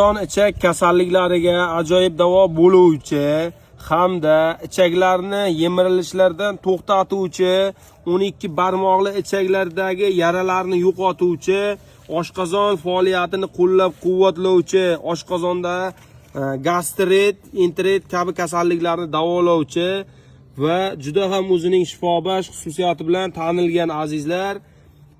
Ichak kasalliklariga ajoyib davo bo'luvchi hamda ichaklarni yemirilishlardan to'xtatuvchi, 12 barmoqli ichaklardagi yaralarni yo'qotuvchi, oshqozon faoliyatini qo'llab-quvvatlovchi, oshqozonda gastrit, entrit kabi kasalliklarni davolovchi va juda ham o'zining shifobaxsh xususiyati bilan tanilgan azizlar,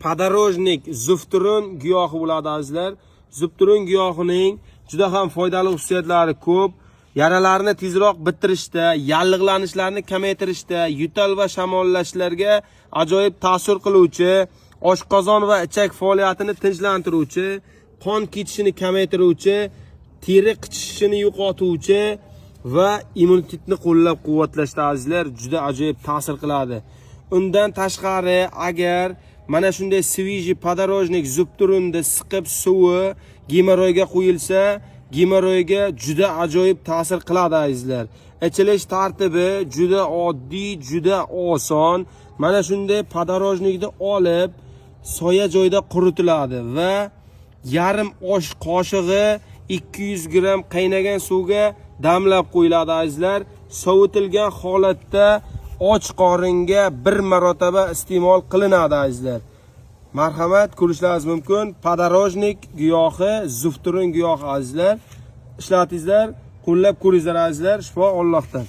podorojnik zufturun giyohi bo'ladi azizlar. Zufturun giyohining juda ham foydali xususiyatlari ko'p. Yaralarni tezroq bitirishda, yallig'lanishlarni kamaytirishda, yo'tal va shamollashlarga ajoyib ta'sir qiluvchi, oshqozon va ichak faoliyatini tinchlantiruvchi, qon ketishini kamaytiruvchi, teri qichishishini yo'qotuvchi va immunitetni qo'llab-quvvatlashda azizlar juda ajoyib ta'sir qiladi. Undan tashqari, agar mana shunday sviji podorojnik zufturunni siqib suvi gemoroyga qo'yilsa, gemoroyga juda ajoyib ta'sir qiladi azizlar. Ichilish tartibi juda oddiy, juda oson. Mana shunday podorojnikni olib, soya joyda quritiladi va yarim osh qoshig'i 200 gram qaynagan suvga damlab qo'yiladi azizlar. Sovitilgan holatda och qoringa bir marotaba iste'mol qilinadi azizlar. Marhamat, ko'rishlaringiz mumkin. Podorojnik giyohi, zufturun giyohi azizlar. Ishlatingizlar, qo'llab ko'ringizlar azizlar. Shifo Allohdan.